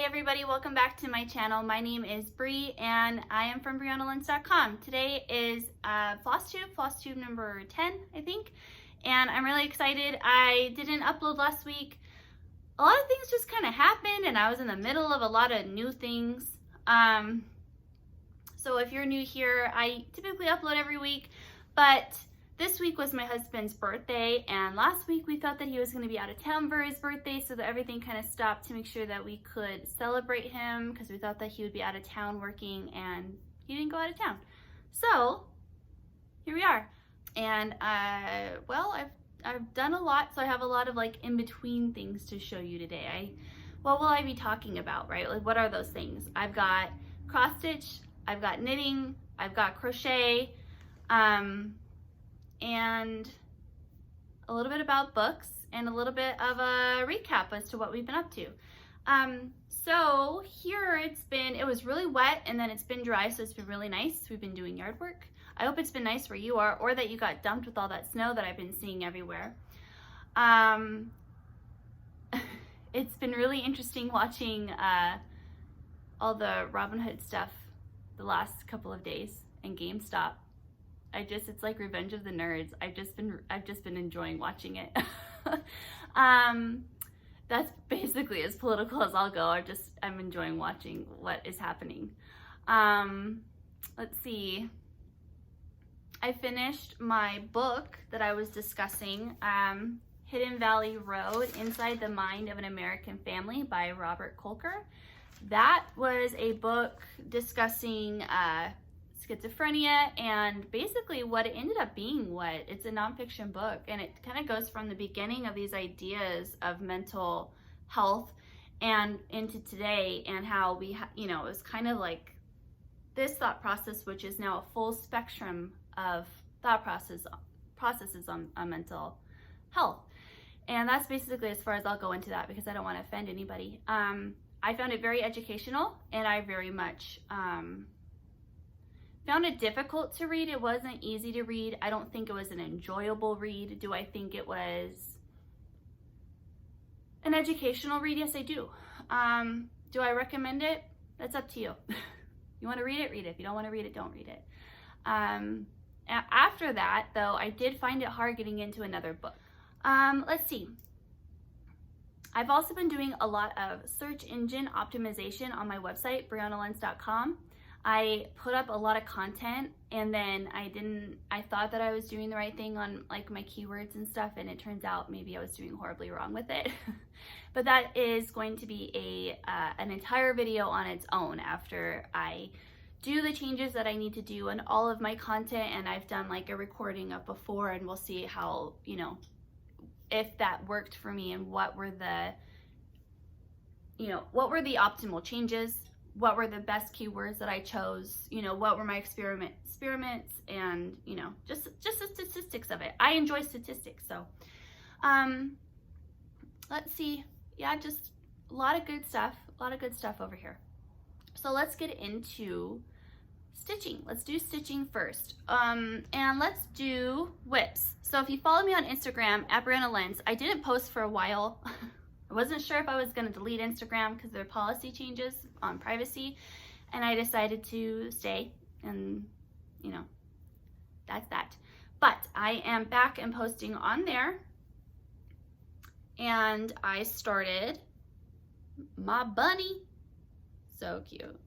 everybody, welcome back to my channel. My name is Bri and I am from BriannaLentz.com. Today is Flosstube number 10, I think, and I'm really excited. I didn't upload last week. A lot of things just kind of happened and I was in the middle of a lot of new things. So if you're new here, I typically upload every week, but this week was my husband's birthday, and last week we thought that he was going to be out of town for his birthday, so that everything kind of stopped to make sure that we could celebrate him, because we thought that he would be out of town working, and he didn't go out of town. So here we are, and well, I've done a lot, so I have a lot of like in-between things to show you today. What will I be talking about, right? Like, what are those things? I've got cross stitch, I've got knitting, I've got crochet, and a little bit about books and a little bit of a recap as to what we've been up to. So here it was really wet and then it's been dry, so it's been really nice. We've been doing yard work. I hope it's been nice where you are, or that you got dumped with all that snow that I've been seeing everywhere. It's been really interesting watching all the Robin Hood stuff the last couple of days and GameStop. It's like Revenge of the Nerds. I've just been enjoying watching it. That's basically as political as I'll go. I'm enjoying watching what is happening. Let's see. I finished my book that I was discussing, Hidden Valley Road, Inside the Mind of an American Family by Robert Kolker. That was a book discussing schizophrenia and basically what it ended up being. It's a nonfiction book, and it kind of goes from the beginning of these ideas of mental health and into today, and how it was kind of like this thought process, which is now a full spectrum of thought processes on mental health. And that's basically as far as I'll go into that, because I don't want to offend anybody. I found it very educational, and I very much found it difficult to read. It wasn't easy to read. I don't think it was an enjoyable read. Do I think it was an educational read? Yes, I do. Do I recommend it? That's up to you. You want to read it, read it. If you don't want to read it, don't read it. After that, though, I did find it hard getting into another book. Let's see. I've also been doing a lot of search engine optimization on my website, BriannaLentz.com. I put up a lot of content, and then I thought that I was doing the right thing on like my keywords and stuff, and it turns out maybe I was doing horribly wrong with it. But that is going to be an entire video on its own after I do the changes that I need to do on all of my content, and I've done like a recording of before, and we'll see how, if that worked for me, and what were the optimal changes. What were the best keywords that I chose? What were my experiments, and just the statistics of it. I enjoy statistics, so let's see. Yeah, just a lot of good stuff over here. So let's get into stitching. Let's do stitching first, and let's do whips. So if you follow me on Instagram at Brianna Lentz, I didn't post for a while. I wasn't sure if I was going to delete Instagram because there are policy changes on privacy, and I decided to stay, and that's that. But I am back and posting on there, and I started my bunny. So cute.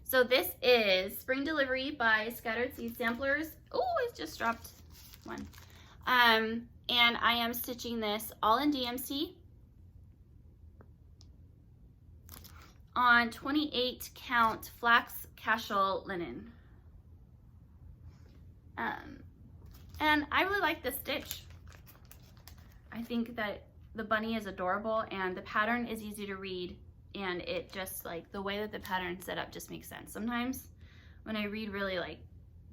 So this is Spring Delivery by Scattered Seed Samplers. Oh, I just dropped one. And I am stitching this all in DMC on 28 count flax cashel linen. And I really like this stitch. I think that the bunny is adorable, and the pattern is easy to read, and it just, like, the way that the pattern is set up just makes sense. Sometimes when I read really like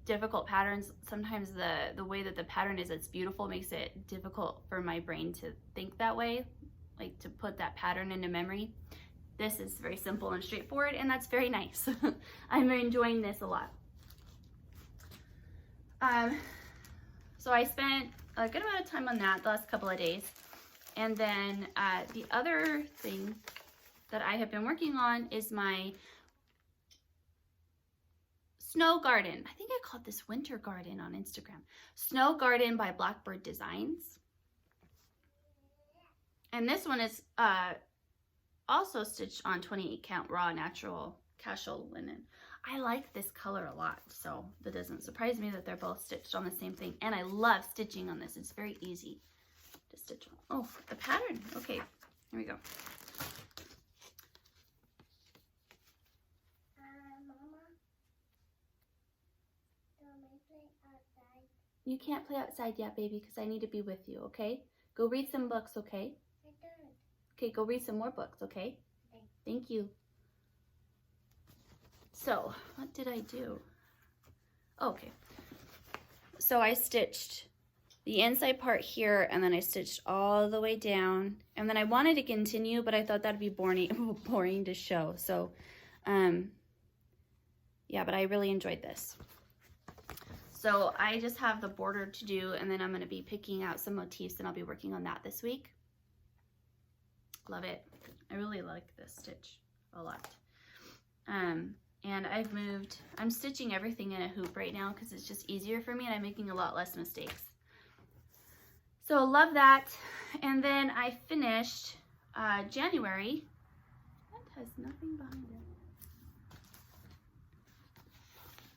difficult patterns, sometimes the way that the pattern is, it's beautiful, makes it difficult for my brain to think that way, like to put that pattern into memory. This is very simple and straightforward, and that's very nice. I'm enjoying this a lot. So I spent a good amount of time on that the last couple of days, And then the other thing that I have been working on is my snow garden. I think I called this winter garden on Instagram. Snow Garden by Blackbird Designs. And this one is also stitched on 28 count raw natural casual linen. I like this color a lot, so that doesn't surprise me that they're both stitched on the same thing. And I love stitching on this. It's very easy to stitch on. Oh, the pattern. Okay, here we go. Mama, don't I play outside? You can't play outside yet, baby, because I need to be with you, okay? Go read some books, okay? I don't. Okay, go read some more books, okay? Okay. Thank you. So, what did I do? Okay. So I stitched the inside part here, and then I stitched all the way down. And then I wanted to continue, but I thought that'd be boring to show. So, yeah, but I really enjoyed this. So I just have the border to do, and then I'm going to be picking out some motifs, and I'll be working on that this week. Love it. I really like this stitch a lot. And I'm stitching everything in a hoop right now because it's just easier for me, and I'm making a lot less mistakes. So love that. And then I finished January. That has nothing behind it.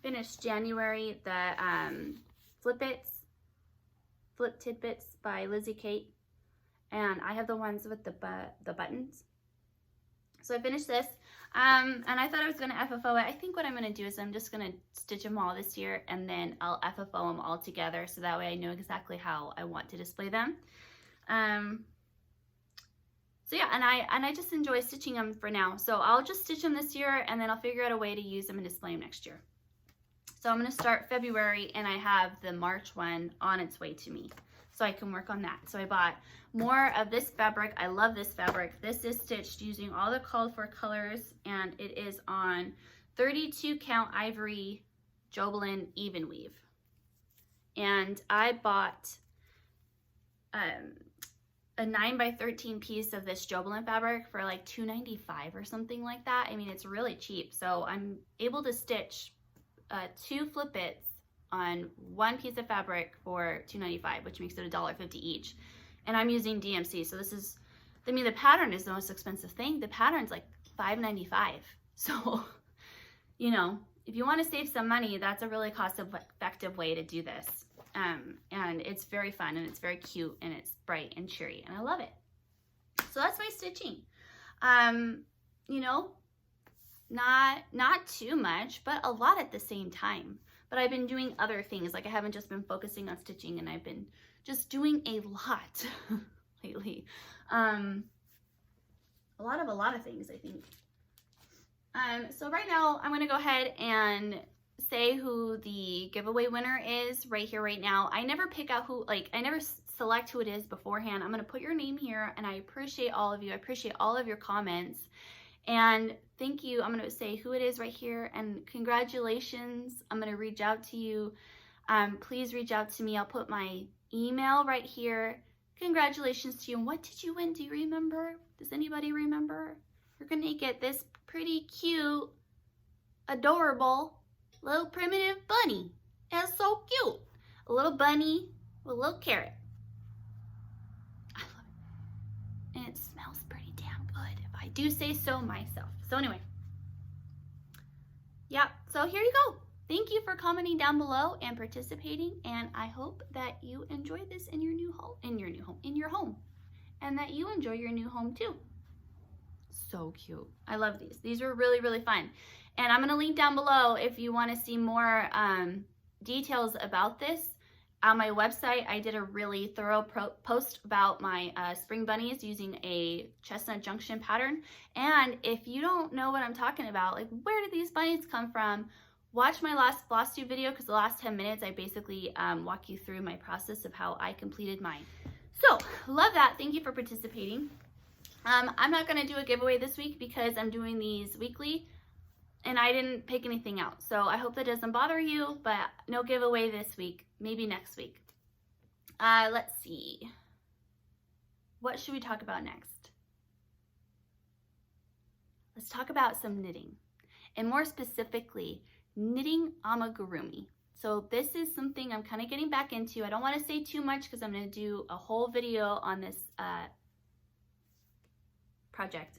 Finished January the Flip Tidbits by Lizzie Kate, and I have the ones with the buttons. So I finished this, and I thought I was going to FFO it. I think what I'm going to do is I'm just going to stitch them all this year, and then I'll FFO them all together, so that way I know exactly how I want to display them. So yeah, and I just enjoy stitching them for now. So I'll just stitch them this year, and then I'll figure out a way to use them and display them next year. So I'm going to start February, and I have the March one on its way to me, so I can work on that. So I bought more of this fabric. I love this fabric. This is stitched using all the called for colors, and it is on 32 count ivory Jobelin even weave. And I bought a 9x13 piece of this Jobelin fabric for like $2.95 or something like that. I mean, it's really cheap. So I'm able to stitch 2 flip bits on 1 piece of fabric for $2.95, which makes it $1.50 each. And I'm using DMC, so this is, I mean, the pattern is the most expensive thing. The pattern's like $5.95. So, you know, if you want to save some money, that's a really cost-effective way to do this. And it's very fun, and it's very cute, and it's bright and cheery, and I love it. So that's my stitching. You know, not too much, but a lot at the same time. But I've been doing other things. Like, I haven't just been focusing on stitching, and I've been just doing a lot lately. A lot of things, I think. So right now, I'm going to go ahead and say who the giveaway winner is right here, right now. I never pick out who, like, I never select who it is beforehand. I'm going to put your name here, and I appreciate all of you. I appreciate all of your comments. And thank you. I'm going to say who it is right here, and congratulations. I'm going to reach out to you. Please reach out to me. I'll put my email right here. Congratulations to you. And what did you win? Do you remember? Does anybody remember? You're going to get this pretty cute, adorable little primitive bunny. It's so cute. A little bunny with a little carrot. I love it. And it smells pretty damn good, if I do say so myself. So anyway, yeah, so here you go. Thank you for commenting down below and participating, and I hope that you enjoy this in your new home, in your home, and that you enjoy your new home too. So cute. I love these. These are really, really fun. And I'm going to link down below if you want to see more details about this. On my website, I did a really thorough post about my Spring Bunnies using a Chestnut Junction pattern. And if you don't know what I'm talking about, like, where did these bunnies come from? Watch my last Flosstube video, because the last 10 minutes I basically walk you through my process of how I completed mine. So, love that. Thank you for participating. I'm not going to do a giveaway this week because I'm doing these weekly, and I didn't pick anything out. So I hope that doesn't bother you, but no giveaway this week. Maybe next week. Let's see. what should we talk about next? Let's talk about some knitting, and more specifically, knitting amigurumi. So this is something I'm kind of getting back into. I don't want to say too much because I'm going to do a whole video on this project.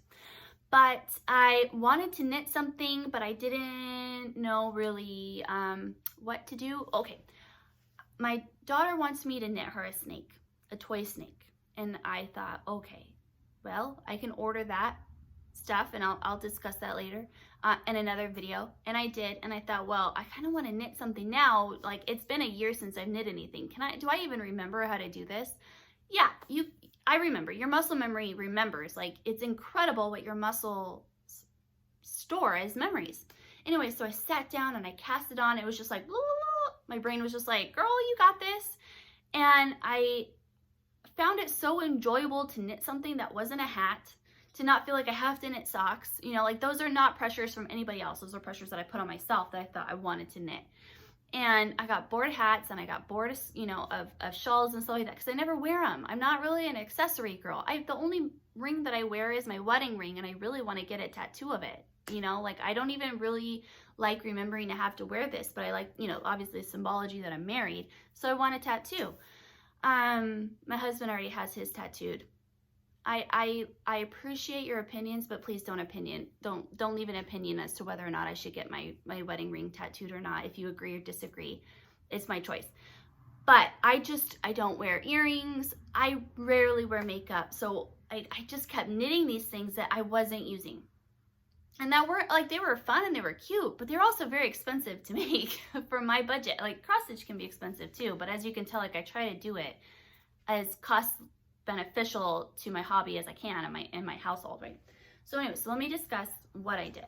But I wanted to knit something, but I didn't know really what to do. Okay, my daughter wants me to knit her a snake, a toy snake. And I thought, okay, well, I can order that stuff, and I'll discuss that later in another video. And I did, and I thought, well, I kind of want to knit something now. Like, it's been a year since I've knit anything. Do I even remember how to do this? Yeah, I remember. Your muscle memory remembers. Like, it's incredible what your muscles store as memories. Anyway, so I sat down and I cast it on. It was just like, my brain was just like, girl, you got this. And I found it so enjoyable to knit something that wasn't a hat, to not feel like I have to knit socks. You know, like, those are not pressures from anybody else. Those are pressures that I put on myself that I thought I wanted to knit. And I got bored of hats, and I got bored, you know, of shawls and stuff like that, because I never wear them. I'm not really an accessory girl. The only ring that I wear is my wedding ring, and I really want to get a tattoo of it. You know, like, I don't even really like remembering to have to wear this, but I like, you know, obviously the symbology that I'm married. So I want a tattoo. My husband already has his tattooed. I appreciate your opinions, but please don't leave an opinion as to whether or not I should get my wedding ring tattooed or not. If you agree or disagree, it's my choice. But I don't wear earrings. I rarely wear makeup. So I just kept knitting these things that I wasn't using. And that were, like, they were fun and they were cute, but they're also very expensive to make for my budget. Like, cross stitch can be expensive too, but as you can tell, like, I try to do it as cost beneficial to my hobby as I can in my household, right? So anyway, so let me discuss what I did.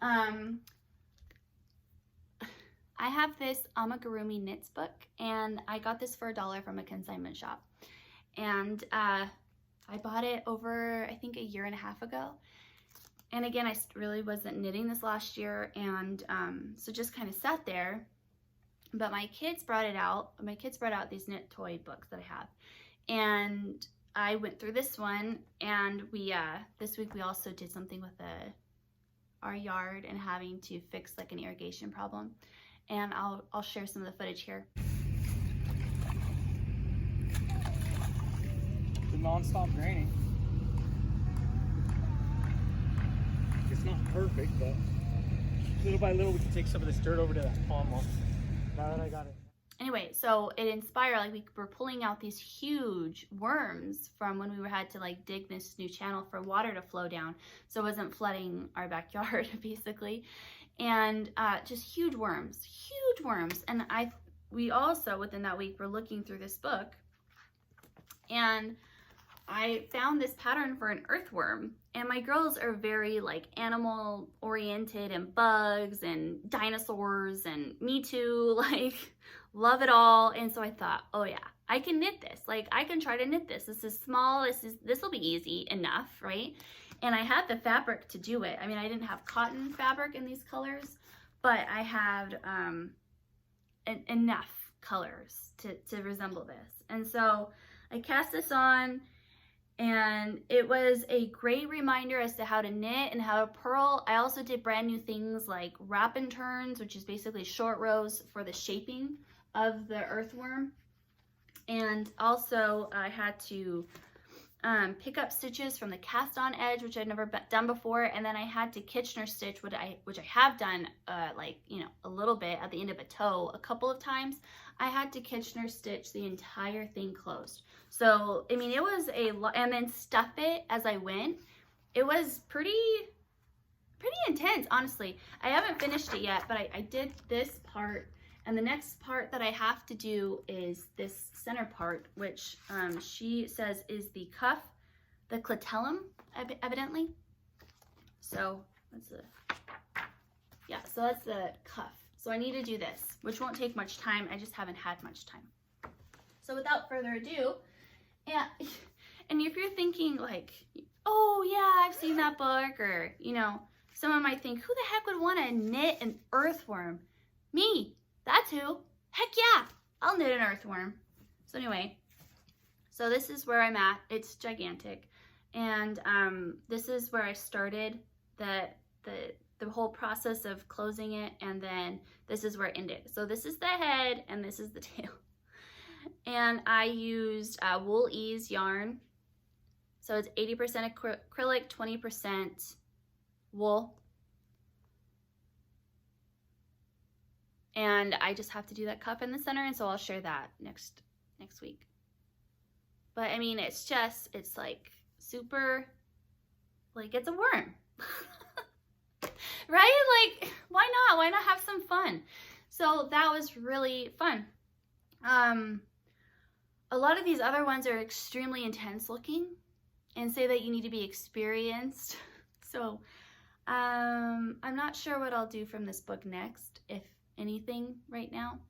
I have this amigurumi knits book, and I got this for $1 from a consignment shop. And I bought it over, I think, a year and a half ago. And again, I really wasn't knitting this last year, and so just kind of sat there. But my kids brought it out. My kids brought out these knit toy books that I have. And I went through this one, and we this week we also did something with our yard and having to fix, like, an irrigation problem. And I'll share some of the footage here. The non-stop raining. It's not perfect, but little by little we can take some of this dirt over to that pond wall. Now that I got it. Anyway, so it inspired, like, we were pulling out these huge worms from when we had to, like, dig this new channel for water to flow down, so it wasn't flooding our backyard, basically. And just huge worms. And we also, within that week, were looking through this book, and I found this pattern for an earthworm. And my girls are very, like, animal oriented, and bugs and dinosaurs, and me too, like, love it all. And so I thought, oh yeah, I can knit this. Like, I can try to knit this. This is small. This will be easy enough, right? And I had the fabric to do it. I mean, I didn't have cotton fabric in these colors, but I had enough colors to resemble this. And so I cast this on, and it was a great reminder as to how to knit and how to purl. I also did brand new things like wrap and turns, which is basically short rows for the shaping of the earthworm. And also I had to pick up stitches from the cast on edge, which I'd never done before. And then I had to Kitchener stitch, which I have done like, you know, a little bit at the end of a toe a couple of times. I had to Kitchener stitch the entire thing closed. So, I mean, it was a lot, and then stuff it as I went. It was pretty intense, honestly. I haven't finished it yet, but I did this part, and the next part that I have to do is this center part, which she says is the cuff, the clitellum, evidently. So that's so that's the cuff. So I need to do this, which won't take much time. I just haven't had much time. So without further ado, and if you're thinking like, oh yeah, I've seen that book, or, you know, someone might think, who the heck would want to knit an earthworm? Me, that's who. Heck yeah, I'll knit an earthworm. So anyway, So this is where I'm at. It's gigantic. And this is where I started the whole process of closing it, and then this is where it ended. So this is the head and this is the tail. And I used Wool Ease yarn. So it's 80% acrylic, 20% wool. And I just have to do that cuff in the center, and so I'll share that next week. But I mean, it's like super, like it's a worm. Right? Like, why not? Why not have some fun? So that was really fun. A lot of these other ones are extremely intense looking and say that you need to be experienced. So I'm not sure what I'll do from this book next, if anything right now.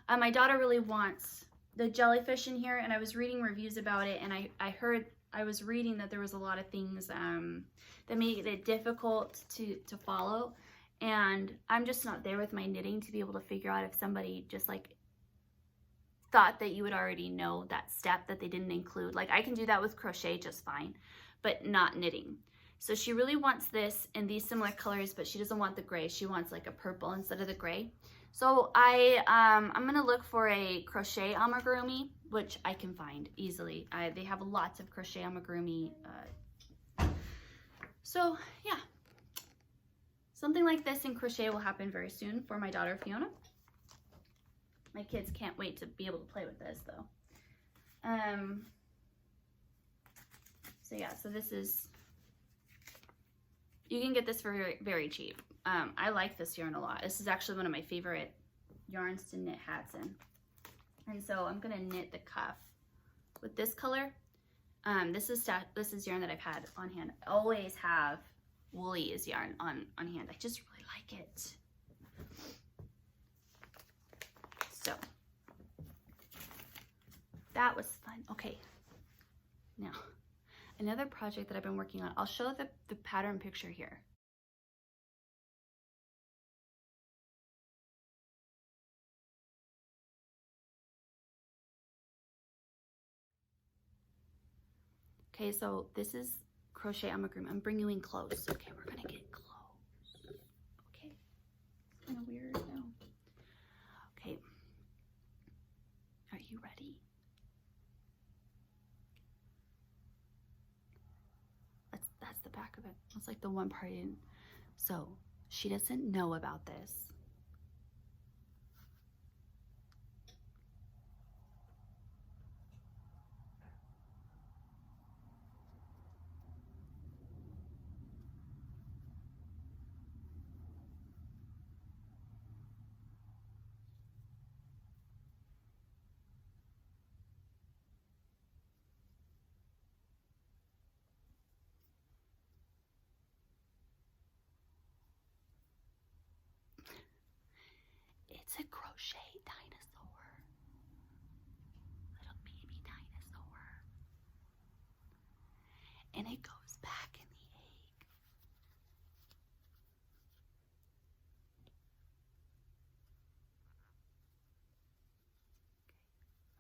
My daughter really wants the jellyfish in here, and I was reading reviews about it, and I was reading that there was a lot of things that made it difficult to follow, and I'm just not there with my knitting to be able to figure out if somebody just like thought that you would already know that step that they didn't include. Like, I can do that with crochet just fine, but not knitting. So she really wants this in these similar colors, but she doesn't want the gray. She wants like a purple instead of the gray. So I'm gonna look for a crochet amigurumi, which I can find easily. They have lots of crochet amigurumi. So yeah, something like this in crochet will happen very soon for my daughter Fiona. My kids can't wait to be able to play with this though. So yeah, so this is, you can get this for very, very cheap. I like this yarn a lot. This is actually one of my favorite yarns to knit hats in. And so I'm gonna knit the cuff with this color. This is yarn that I've had on hand. I always have Wool Ease yarn on hand. I just really like it. So that was fun. Okay, now another project that I've been working on. I'll show the pattern picture here. Okay, so this is Crochet Amigurumi. I'm bringing you in close. Okay, we're gonna get close. Okay, it's kind of weird now. Okay, are you ready? That's the back of it. That's like the one part in. So she doesn't know about this. It's a crochet dinosaur. Little baby dinosaur. And it goes back in the egg.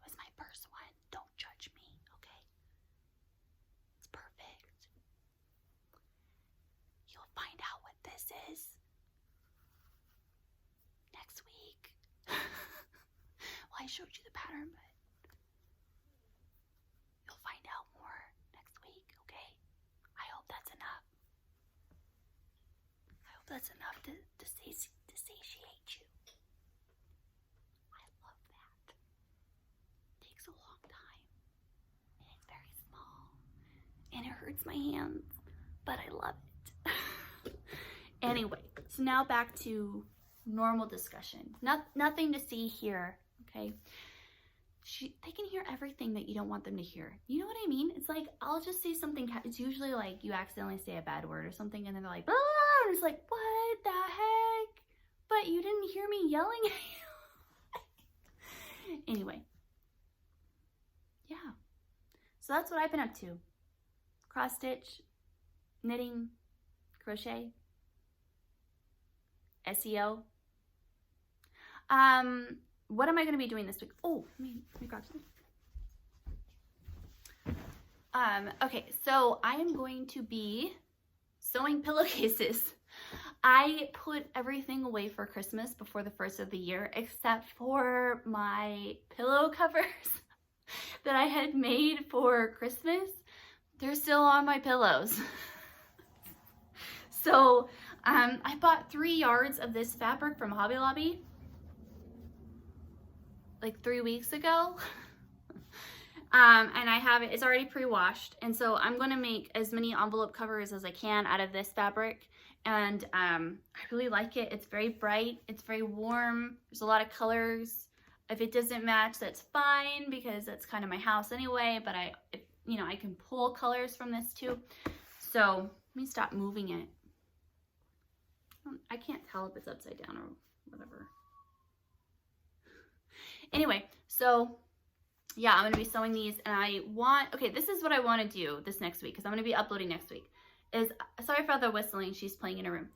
It was my first one. Don't judge me, okay? It's perfect. You'll find out what this is next week. Well, I showed you the pattern, but you'll find out more next week, okay? I hope that's enough. I hope that's enough to satiate you. I love that. It takes a long time, and it's very small, and it hurts my hands, but I love it. Anyway, so now back to normal discussion. Nothing to see here, okay? They can hear everything that you don't want them to hear. You know what I mean? It's like, I'll just say something, it's usually like you accidentally say a bad word or something, and then they're like, ah! And it's like, what the heck? But you didn't hear me yelling at you. Anyway. Yeah. So that's what I've been up to. Cross stitch, knitting, crochet, SEO. What am I going to be doing this week? Oh, let me grab some. Okay, so I am going to be sewing pillowcases. I put everything away for Christmas before the first of the year, except for my pillow covers that I had made for Christmas. They're still on my pillows. So I bought 3 yards of this fabric from Hobby Lobby like 3 weeks ago. And I have it, it's already pre-washed. And so I'm gonna make as many envelope covers as I can out of this fabric. And I really like it. It's very bright, it's very warm, there's a lot of colors. If it doesn't match, that's fine, because that's kind of my house anyway, but I can pull colors from this too. So let me stop moving it. I can't tell if it's upside down or whatever. Anyway, so yeah, I'm gonna be sewing these, and okay, this is what I want to do this next week, because I'm gonna be uploading next week. Sorry for the whistling, she's playing in her room.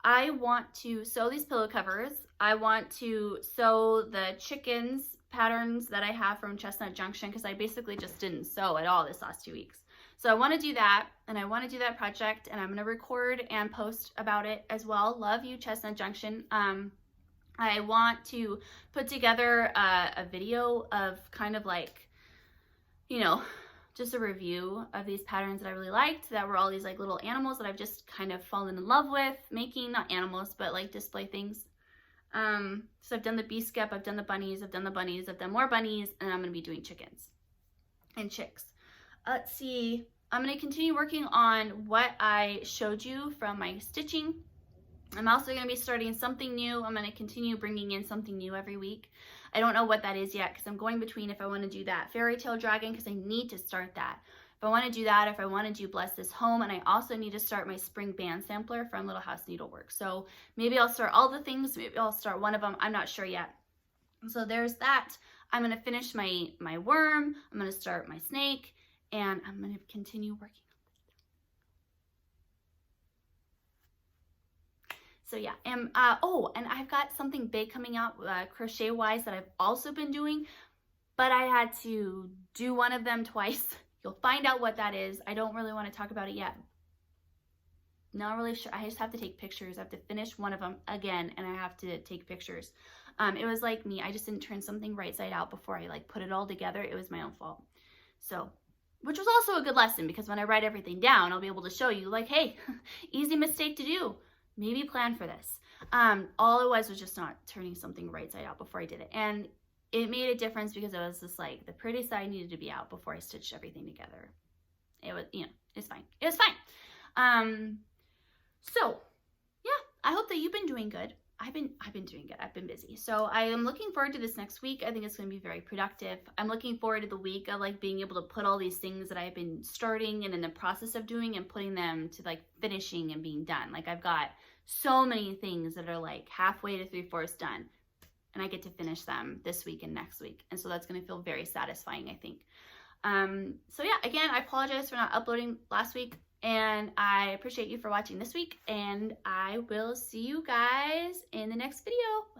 I want to sew these pillow covers. I want to sew the chickens patterns that I have from Chestnut Junction, because I basically just didn't sew at all this last 2 weeks. So I want to do that, and I want to do that project, and I'm going to record and post about it as well. Love you, Chestnut Junction. I want to put together a video of kind of like, just a review of these patterns that I really liked, that were all these like little animals that I've just kind of fallen in love with making. Not animals, but like display things. So I've done the bee skep, I've done the bunnies, I've done more bunnies, and I'm going to be doing chickens and chicks. Let's see, I'm going to continue working on what I showed you from my stitching. I'm also going to be starting something new. I'm going to continue bringing in something new every week. I don't know what that is yet, because I'm going between if I want to do that fairy tale dragon, because I need to start that. If I want to do that, if I want to do Bless This Home, and I also need to start my spring band sampler from Little House Needlework. So maybe I'll start all the things, maybe I'll start one of them. I'm not sure yet. So there's that. I'm going to finish my worm. I'm going to start my snake. And I'm going to continue working on this. So yeah, and I've got something big coming out crochet wise that I've also been doing, but I had to do one of them twice. You'll find out what that is. I don't really want to talk about it yet. Not really sure. I just have to take pictures. I have to finish one of them again, and I have to take pictures. It was like me. I just didn't turn something right side out before I like put it all together. It was my own fault. So, which was also a good lesson, because when I write everything down, I'll be able to show you like, hey, easy mistake to do. Maybe plan for this. All it was just not turning something right side out before I did it. And it made a difference, because it was just like the pretty side needed to be out before I stitched everything together. It was, it's fine. It was fine. So yeah, I hope that you've been doing good. I've been doing good. I've been busy. So I am looking forward to this next week. I think it's going to be very productive. I'm looking forward to the week of like being able to put all these things that I've been starting and in the process of doing and putting them to like finishing and being done. Like I've got so many things that are like halfway to 3/4 done, and I get to finish them this week and next week. And so that's going to feel very satisfying, I think. So yeah, again, I apologize for not uploading last week. And I appreciate you for watching this week, and I will see you guys in the next video.